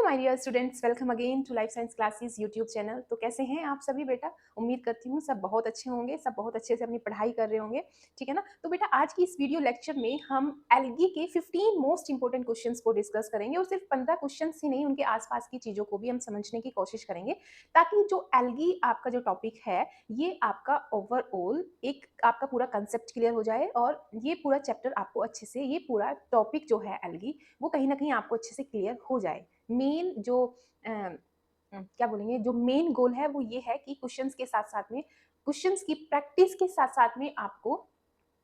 My dear students, welcome again to life science classes YouTube channel. तो कैसे हैं आप सभी बेटा? उम्मीद करती हूँ सब बहुत अच्छे होंगे, सब बहुत अच्छे से अपनी पढ़ाई कर रहे होंगे। ठीक है ना? तो बेटा आज की इस वीडियो लेक्चर में हम एल्गी के 15 मोस्ट इंपॉर्टेंट क्वेश्चंस को डिस्कस करेंगे और सिर्फ 15 क्वेश्चंस ही नहीं, उनके आसपास की चीज़ों को भी हम समझने की कोशिश करेंगे, ताकि जो एल्गी आपका जो टॉपिक है ये आपका ओवरऑल एक आपका पूरा कंसेप्ट क्लियर हो जाए और ये पूरा चैप्टर आपको अच्छे से, ये पूरा टॉपिक जो है एल्गी, वो कहीं ना कहीं आपको अच्छे से क्लियर हो जाए। मेन जो क्या बोलेंगे, जो मेन गोल है वो ये है कि क्वेश्चंस के साथ साथ में, क्वेश्चंस की प्रैक्टिस के साथ साथ में आपको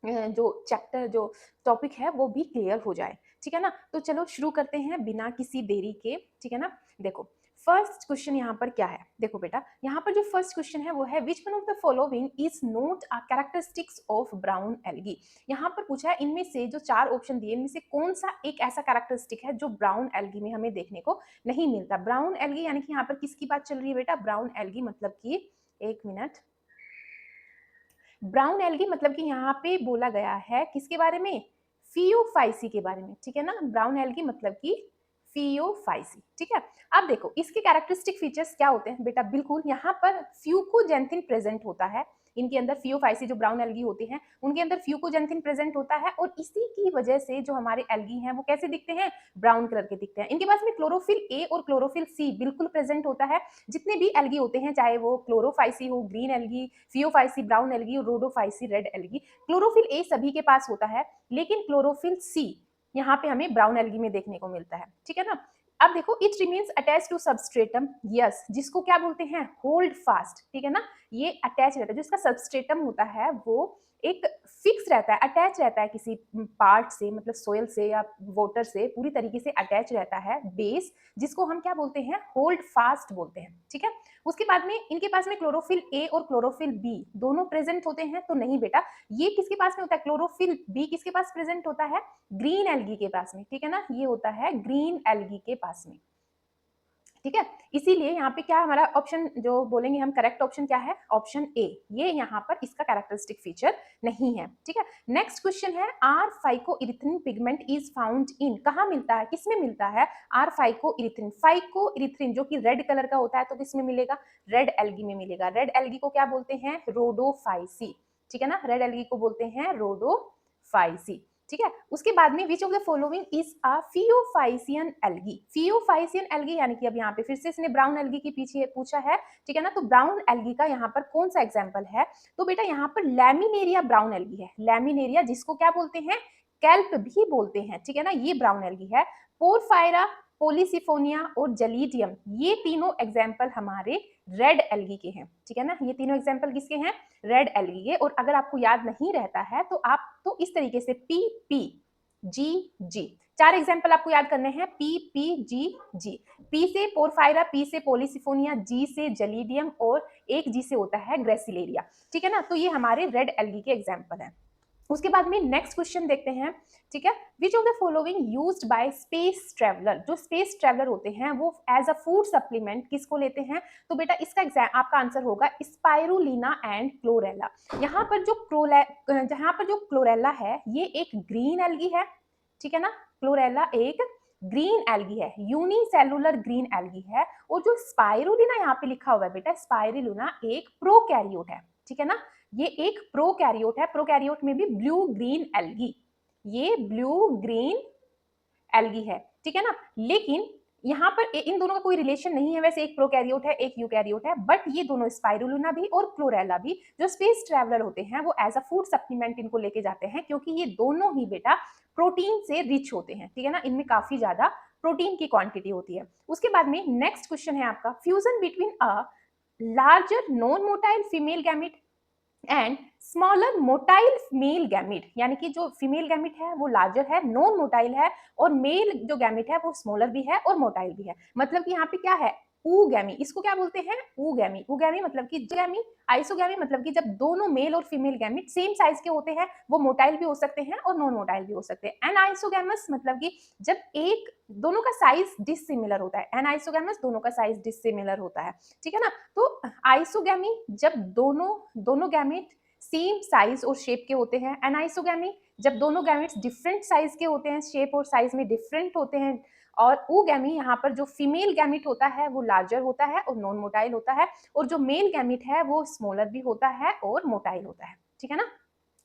जो चैप्टर जो टॉपिक है वो भी क्लियर हो जाए। ठीक है ना? तो चलो शुरू करते हैं बिना किसी देरी के। ठीक है ना? देखो फर्स्ट क्वेश्चन यहाँ पर क्या है, देखो बेटा यहाँ पर जो फर्स्ट क्वेश्चन है वो है which one of the following is not a characteristics of brown algae. यहाँ पर पूछा है इनमें से जो चार ऑप्शन दिए इनमें से कौन सा एक ऐसा कैरेक्टरिस्टिक है जो ब्राउन एल्गी में हमें देखने को नहीं मिलता। ब्राउन एल्गी यानी कि यहाँ पर किसकी बात चल रही है बेटा? ब्राउन एल्गी मतलब कि, एक मिनट, ब्राउन एल्गी मतलब कि यहाँ पे बोला गया है किसके बारे में? फियोफाइसी के बारे में। ठीक है ना? ब्राउन एल्गी मतलब कि फियोफाइसी। ठीक है, अब देखो इसके कैरेक्टरिस्टिक फीचर्स क्या होते हैं बेटा? बिल्कुल यहाँ पर फ्यूकोजेंथिन प्रेजेंट होता है। इनके अंदर फियोफाइसी जो ब्राउन एल्गी होते हैं उनके अंदर फ्यूकोजेंथिन प्रेजेंट होता है और इसी की वजह से जो हमारे एल्गी हैं वो कैसे दिखते हैं? ब्राउन कलर के दिखते हैं। इनके पास में क्लोरोफिल ए और क्लोरोफिल सी बिल्कुल प्रेजेंट होता है। जितने भी एल्गी होते हैं, चाहे वो क्लोरोफाइसी हो, green algae, Phaeophyceae, brown algae और Rhodophyceae, red algae, chlorophyll A सभी के पास होता है, लेकिन क्लोरोफिल सी यहाँ पे हमें ब्राउन एल्गी में देखने को मिलता है। ठीक है ना? अब देखो it remains attach to substratum, yes, जिसको क्या बोलते हैं? Hold fast. ठीक है ना? ये अटैच रहता है, जो इसका सबस्ट्रेटम होता है वो एक फिक्स रहता है, अटैच रहता है किसी पार्ट से, मतलब सोयल से या वाटर से पूरी तरीके से अटैच रहता है बेस, जिसको हम क्या बोलते हैं? होल्ड फास्ट बोलते हैं। ठीक है? उसके बाद में इनके पास में क्लोरोफिल ए और क्लोरोफिल बी दोनों प्रेजेंट होते हैं, तो नहीं बेटा, ये किसके पास में होता है? क्लोरोफिल बी किसके पास प्रेजेंट होता है? ग्रीन एल्गी के पास में। ठीक है ना? ये होता है ग्रीन एल्गी के पास में। ठीक है, इसीलिए यहाँ पे क्या हमारा ऑप्शन जो बोलेंगे हम, करेक्ट ऑप्शन क्या है? ऑप्शन ए, ये यहाँ पर इसका कैरेक्टरिस्टिक फीचर नहीं है। ठीक है, नेक्स्ट क्वेश्चन है are phycoerythrin pigment is found in, कहाँ मिलता है, किसमें मिलता है? आर फाइकोइरिथ्रिन, फाइकोइरिथ्रिन जो कि रेड कलर का होता है, तो किसमें मिलेगा? रेड एल्गी में मिलेगा। रेड एल्गी को क्या बोलते हैं? रोडोफाइसी। ठीक है ना? रेड एल्गी को बोलते हैं रोडोफाइसी। ठीक है, उसके बाद में which of the following is a phaeophycean algae. Phaeophycean algae यानी कि अब यहाँ पे फिर से इसने ब्राउन एल्गी के पीछे पूछा है। ठीक है ना? तो ब्राउन एल्गी का यहाँ पर कौन सा एग्जांपल है? तो बेटा यहाँ पर लैमिनेरिया ब्राउन एल्गी है। लैमिनेरिया जिसको क्या बोलते हैं? कैल्प भी बोलते हैं। ठीक है ना? ये ब्राउन एल्गी है। पोरफायरा, पोलिसिफोनिया और जलीडियम, ये तीनों एग्जाम्पल हमारे रेड एल्गी के हैं। ठीक है ना? ये तीनों एग्जाम्पल किसके हैं? रेड एल्गी के। और अगर आपको याद नहीं रहता है तो आप तो इस तरीके से पी पी जी जी, चार एग्जाम्पल आपको याद करने हैं। पी पी जी जी, पी से पोरफायरा, पी से पोलिसिफोनिया, जी से जलीडियम और एक जी से होता है ग्रेसिलेरिया। ठीक है ना? तो ये हमारे रेड एल्गी के एग्जाम्पल हैं। उसके बाद में नेक्स्ट क्वेश्चन देखते हैं। ठीक है, विच of the following used by space traveller, जो स्पेस ट्रेवलर होते हैं वो एज अ फूड सप्लीमेंट किसको लेते हैं? तो बेटा इसका आपका आंसर होगा स्पाइरुलिना एंड क्लोरेला। यहाँ पर जो क्लोरेला है ये एक ग्रीन एल्गी है। ठीक है ना? क्लोरेला एक ग्रीन एल्गी है, यूनिसेलुलर ग्रीन एल्गी है। और जो स्पाइरुलिना यहाँ पे लिखा हुआ है बेटा, स्पाइरुलिना एक प्रोकैरियोट है। ठीक है ना? ये एक प्रोकैरियोट है। प्रोकैरियोट में भी ब्लू ग्रीन एल्गी, ये ब्लू ग्रीन एल्गी है। ठीक है ना? लेकिन यहाँ पर इन दोनों का कोई रिलेशन नहीं है। वैसे एक प्रोकैरियोट है, एक यूकैरियोट है, बट ये दोनों स्पाइरुलिना भी और क्लोरेला भी जो स्पेस ट्रैवलर होते हैं वो एज अ फूड सप्लीमेंट इनको लेके जाते हैं, क्योंकि ये दोनों ही बेटा प्रोटीन से रिच होते हैं। ठीक है ना? इनमें काफी ज्यादा प्रोटीन की क्वांटिटी होती है। उसके बाद में नेक्स्ट क्वेश्चन है आपका, fusion between a larger non motile female gamete and smaller motile male gamete, यानी कि जो फीमेल गैमिट है वो लार्जर है, नॉन मोटाइल है, और मेल जो गैमिट है वो स्मॉलर भी है और मोटाइल भी है। मतलब कि यहाँ पे क्या है? ऊगैमी, इसको क्या बोलते हैं? ऊगैमी। ऊगैमी मतलब कि गैमी, आइसोगैमी मतलब कि जब दोनों मेल और फीमेल गैमिट सेम साइज के होते हैं, वो मोटाइल भी हो सकते हैं और नॉन मोटाइल भी हो सकते हैं। एनाइसोगैमस मतलब कि जब एक दोनों का साइज डिसिमिलर होता है, एनाइसोगैमस दोनों का साइज डिसिमिलर होता है। ठीक है ना? तो आइसोगैमी जब दोनों दोनों गैमेट सेम साइज और शेप के होते हैं। एनाइसोगैमी जब दोनों गैमेट्स डिफरेंट साइज के होते हैं, शेप और साइज में डिफरेंट होते हैं, और oogamete यहाँ पर जो फीमेल गैमिट होता है वो लार्जर होता है और नॉन मोटाइल होता है, और जो मेल गैमिट है वो स्मॉलर भी होता है और मोटाइल होता है, ठीक है ना।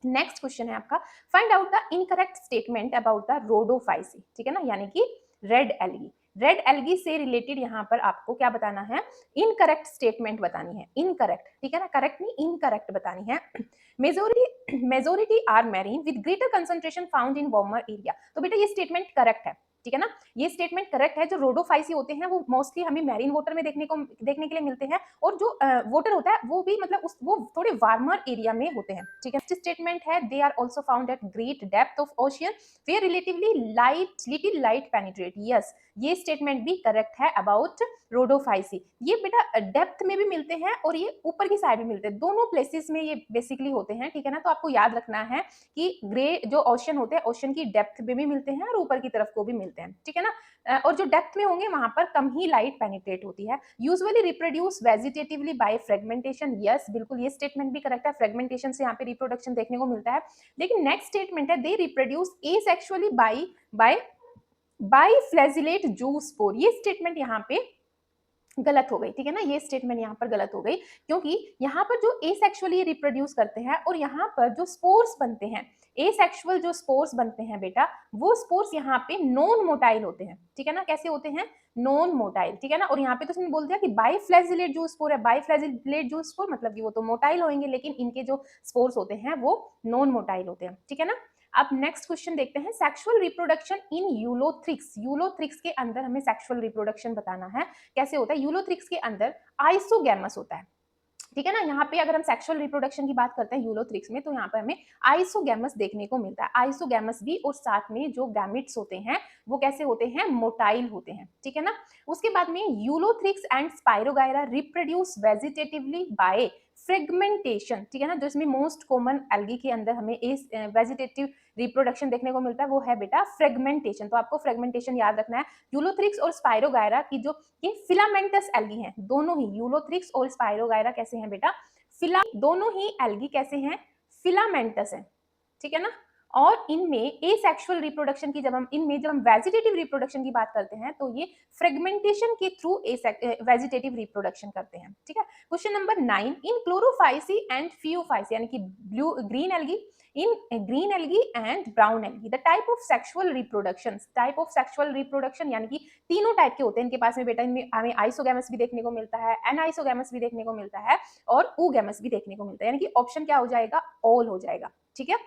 नेक्स्ट क्वेश्चन है आपका, find out the incorrect statement about the Rhodophyceae, ठीक है ना, यानी कि रेड एल्गी। रेड एल्गी से रिलेटेड यहाँ पर आपको क्या बताना है, इनकरेक्ट स्टेटमेंट बतानी है, इनकरेक्ट, ठीक है ना, करेक्ट नहीं इनकरेक्ट बतानी है। Majority are marine with greater concentration found in warmer area, तो बेटा ये स्टेटमेंट करेक्ट है, ठीक है ना, ये स्टेटमेंट करेक्ट है। जो रोडोफाइसी होते हैं वो मोस्टली हमें मैरीन वाटर में देखने के लिए मिलते हैं, और जो वाटर होता है वो भी मतलब वो थोड़े वार्मर एरिया में होते हैं, ठीक है। स्टेटमेंट है, they are also found at great depth of ocean where relatively little light penetrate, yes ये स्टेटमेंट भी करेक्ट है अबाउट रोडोफाइसी। ये बेटा डेप्थ में भी मिलते हैं और ये ऊपर की साइड भी मिलते हैं, दोनों प्लेसेस में ये बेसिकली होते हैं, ठीक है ना। तो आपको याद रखना है कि ग्रे जो ओशन होते हैं, ओशन की डेप्थ में भी मिलते हैं और ऊपर की तरफ को भी मिलते हैं, ठीक है ना। और जो डेप्थ में होंगे वहां पर कम ही लाइट पेनिट्रेट होती है। Usually reproduce vegetatively by fragmentation, yes बिल्कुल ये स्टेटमेंट भी करेक्ट है, फ्रेगमेंटेशन से यहाँ पे रिप्रोडक्शन देखने को मिलता है। लेकिन नेक्स्ट स्टेटमेंट है, they reproduce asexually by flagellate zoospore, ये स्टेटमेंट यहाँ पे गलत हो गई, ठीक है ना, ये स्टेटमेंट यहाँ पर गलत हो गई, क्योंकि यहाँ पर जो एसेक्सुअली रिप्रोड्यूस करते हैं और यहाँ पर जो स्पोर्स बनते हैं, एसेक्सुअल जो स्पोर्स बनते हैं बेटा, वो स्पोर्स यहाँ पे नॉन मोटाइल होते हैं, ठीक है ना, कैसे होते हैं, नॉन मोटाइल, ठीक है ना। और यहाँ पे तो उसने बोल दिया कि बाइफ्लैजिलेट जो स्पोर है, बाइफ्लैजिलेट जो स्पोर मतलब कि वो तो मोटाइल होंगे, लेकिन इनके जो स्पोर्स होते हैं वो नॉन मोटाइल होते हैं, ठीक है ना। अब नेक्स्ट क्वेश्चन देखते हैं, sexual reproduction in Ulothrix, Ulothrix के अंदर हमें सेक्सुअल रिप्रोडक्शन बताना है, कैसे होता है। यूलोथ्रिक्स के अंदर आइसोगैमस होता है, ठीक है ना। यहाँ पे अगर हम सेक्सुअल रिप्रोडक्शन की बात करते हैं यूलोथ्रिक्स में, तो यहाँ पर हमें आइसोगैमस देखने को मिलता है, आइसोगैमस भी, और साथ में जो गैमिट्स होते हैं वो कैसे होते हैं, मोटाइल होते हैं, ठीक है ना। उसके बाद में Ulothrix and spirogyra reproduce vegetatively by fragmentation, ठीक है ना। जो इसमें मोस्ट कॉमन एल्गी के अंदर हमें इस वेजिटेटिव रिप्रोडक्शन देखने को मिलता है वो है बेटा फ्रेगमेंटेशन, तो आपको फ्रेगमेंटेशन याद रखना है। यूलोथ्रिक्स और स्पाइरोगायरा की जो ये फिलामेंटस एल्गी हैं, दोनों ही यूलोथ्रिक्स और स्पाइरोगायरा कैसे हैं बेटा, दोनों ही एल्गी कैसे हैं, फिलामेंटस हैं, ठीक है ना। और इनमें एसेक्सुअल रिप्रोडक्शन की जब हम वेजिटेटिव रिप्रोडक्शन की बात करते हैं तो ये फ्रेगमेंटेशन के थ्रू वेजिटेटिव रिप्रोडक्शन करते हैं, ठीक है। Question number 9, in Chlorophyceae and Phaeophyceae, यानी कि blue green algae, in green algae and brown algae the type of sexual reproduction यानी कि तीनों टाइप के होते हैं इनके पास में बेटा। इनमें हमें आइसोगैमस भी देखने को मिलता है, एनाइसोगैमस भी देखने को मिलता है और oogamous भी देखने को मिलता है, यानी कि ऑप्शन क्या हो जाएगा, ऑल हो जाएगा, ठीक है।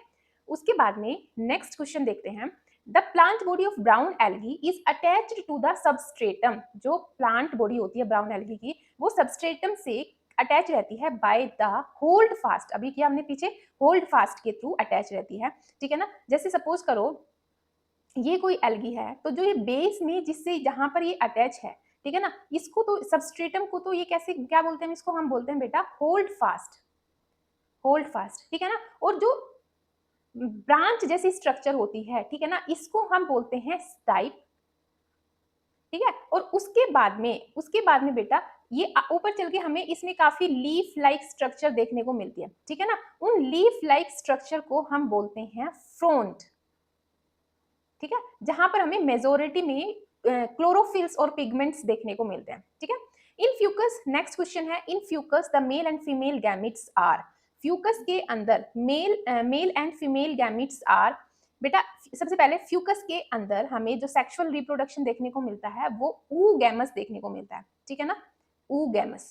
उसके बाद में नेक्स्ट क्वेश्चन देखते हैं, the plant body of brown algae is attached to the substratum, जो प्लांट बॉडी होती है ब्राउन एल्गी की वो सबस्ट्रेटम से अटैच रहती है बाय द होल्ड फास्ट, अभी किया हमने पीछे, होल्ड फास्ट के थ्रू अटैच रहती है, ठीक है ना। जैसे सपोज करो ये कोई एल्गी है, तो जो ये बेस में जिससे जहां पर ये अटैच है, ठीक है ना, इसको तो सबस्ट्रेटम को तो ये कैसे क्या बोलते हैं, इसको हम बोलते हैं बेटा होल्ड फास्ट, होल्ड फास्ट, ठीक है ना। और जो ब्रांच जैसी स्ट्रक्चर होती है, ठीक है ना, इसको हम बोलते हैं स्टाइप, ठीक है। और उसके बाद में बेटा ये ऊपर चल के हमें इसमें काफी लीफ लाइक स्ट्रक्चर देखने को मिलती है, ठीक है ना। उन लीफ लाइक स्ट्रक्चर को हम बोलते हैं फ्रोंट, ठीक है, जहां पर हमें मेजोरिटी में क्लोरोफिल्स और पिगमेंट्स देखने को मिलते हैं, ठीक है। इन फ्यूकस, नेक्स्ट क्वेश्चन है, in fucus the male and female gametes are, fucus के अंदर male and female gametes are, बेटा सबसे पहले फ्यूकस के अंदर हमें जो सेक्सुअल रिप्रोडक्शन देखने को मिलता है वो oogamous देखने को मिलता है, ठीक है ना, oogamous।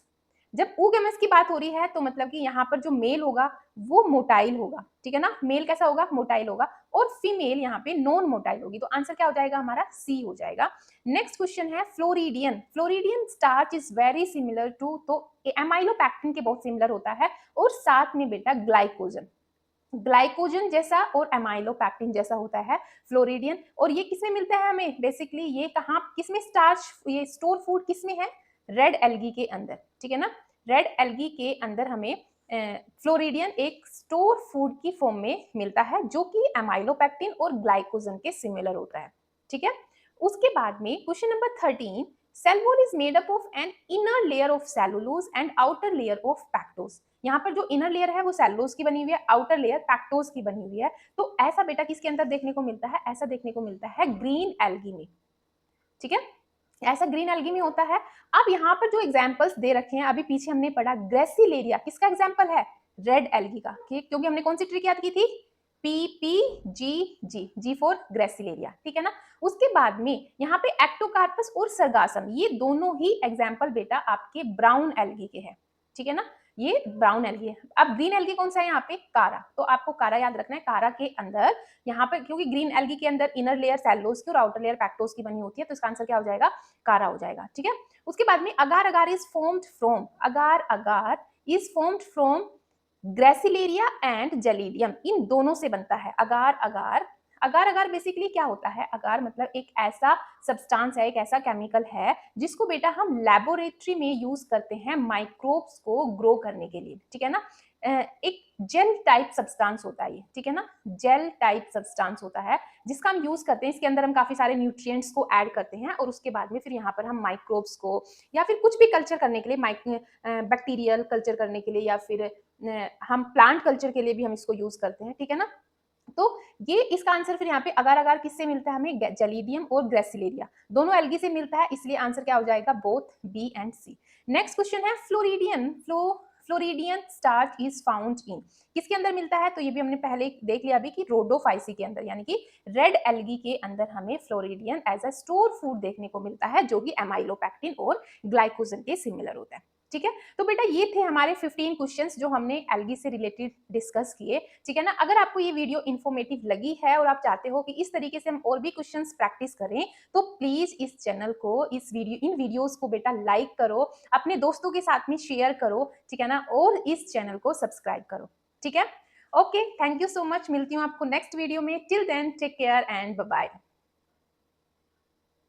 जब oogamous की बात हो रही है तो मतलब कि यहाँ पर जो मेल होगा वो मोटाइल होगा, ठीक है ना, मेल कैसा होगा, मोटाइल होगा, और फीमेल यहाँ पे नॉन मोटाइल होगी, तो आंसर क्या हो जाएगा हमारा, सी हो जाएगा। नेक्स्ट क्वेश्चन है, floridean, floridean starch is very similar to, तो एमाइलोपैक्टिन के बहुत सिमिलर होता है, और साथ में बेटा ग्लाइकोजन जैसा और एमाइलोपैक्टिन जैसा होता है फ्लोरिडियन। और ये किसमें मिलता है हमें, बेसिकली ये कहाँ किसमें स्टार्च, ये स्टोर फूड किसमें है, रेड एल्गी के अंदर, ठीक है ना। रेड एल्गी के अंदर हमें फ्लोरिडियन एक स्टोर फूड की फॉर्म में मिलता है जो कि एमाइलोपैक्टिन और ग्लाइकोजन के सिमिलर होता है, ठीक है। उसके बाद में question number 13, cell wall is made up of an inner layer of cellulose and outer layer of pectose, यहाँ पर जो इनर लेयर है वो सेलुलोज की बनी हुई है, आउटर लेयर पैक्टोज की बनी हुई है। तो ऐसा बेटा किसके अंदर देखने को मिलता है, ऐसा देखने को मिलता है ग्रीन एल्गी में, ठीक है, ऐसा ग्रीन एल्गी में होता है। अब यहाँ पर जो एग्जाम्पल्स दे रखे हैं, अभी पीछे हमने पढ़ा ग्रेसिलेरिया, किसका एग्जाम्पल है? रेड एल्गी का, क्योंकि हमने कौन सी ट्रिक याद की थी? PPGG, जी फॉर ग्रेसिलेरिया, ठीक है ना। उसके बाद में यहाँ पे एक्टोकार्पस और सरगासम, ये दोनों ही एग्जाम्पल बेटा आपके ब्राउन एल्गी के हैं, ठीक है ना, ये ब्राउन एल्गी है। अब ग्रीन एल्गी कौन सा है यहाँ पे? कारा, तो आपको कारा याद रखना है। कारा के अंदर यहाँ पे, क्योंकि ग्रीन एल्गी के अंदर इनर लेयर सेलुलोज की और आउटर लेयर पैक्टोज की बनी होती है, तो इसका आंसर क्या हो जाएगा? कारा हो जाएगा, ठीक है। उसके बाद में agar agar is formed from, agar agar is formed from gracilaria and gelidium, इन दोनों से बनता है अगार अगार। अगार अगार बेसिकली क्या होता है? अगार मतलब एक ऐसा सब्सटेंस है, एक ऐसा केमिकल है जिसको बेटा हम लेबोरेटरी में यूज करते हैं माइक्रोब्स को ग्रो करने के लिए, ठीक है ना। एक जेल टाइप सब्सटेंस होता है ये, ठीक है ना, जेल टाइप सब्सटेंस होता है जिसका हम यूज करते हैं। इसके अंदर हम काफी सारे न्यूट्रिएंट्स को ऐड करते हैं और उसके बाद में फिर यहाँ पर हम माइक्रोब्स को या फिर कुछ भी कल्चर करने के लिए, बैक्टीरियल कल्चर करने के लिए या फिर हम प्लांट कल्चर के लिए भी हम इसको यूज करते हैं, ठीक है ना। तो ये इसका आंसर फिर यहाँ पे अगार अगार किससे मिलता है हमें? जेलीडियम और ग्रेसिलेरिया, दोनों एल्गी से मिलता है, इसलिए आंसर क्या हो जाएगा? Both B and C. Next question है floridean, floridean starch is found in, किसके अंदर मिलता है? तो ये भी हमने पहले देख लिया अभी कि रोडोफाइसी के अंदर, यानी कि रेड एल्गी के अंदर हमें floridean as a store food देखने को मिलता है, जो कि एमाइलोपैक्टिन और ग्लाइकोजन के सिमिलर होता है, ठीक है। तो बेटा ये थे हमारे 15 क्वेश्चंस जो हमने एल्गी से रिलेटेड डिस्कस किए, ठीक है ना। अगर आपको ये वीडियो इन्फॉर्मेटिव लगी है और आप चाहते हो कि इस तरीके से हम और भी क्वेश्चंस प्रैक्टिस करें, तो प्लीज इस चैनल को, इन वीडियोस को बेटा लाइक करो, अपने दोस्तों के साथ में शेयर करो, ठीक है ना, और इस चैनल को सब्सक्राइब करो, ठीक है। Okay, thank you so much, मिलती हूँ आपको नेक्स्ट वीडियो में। Till then take care and bye bye.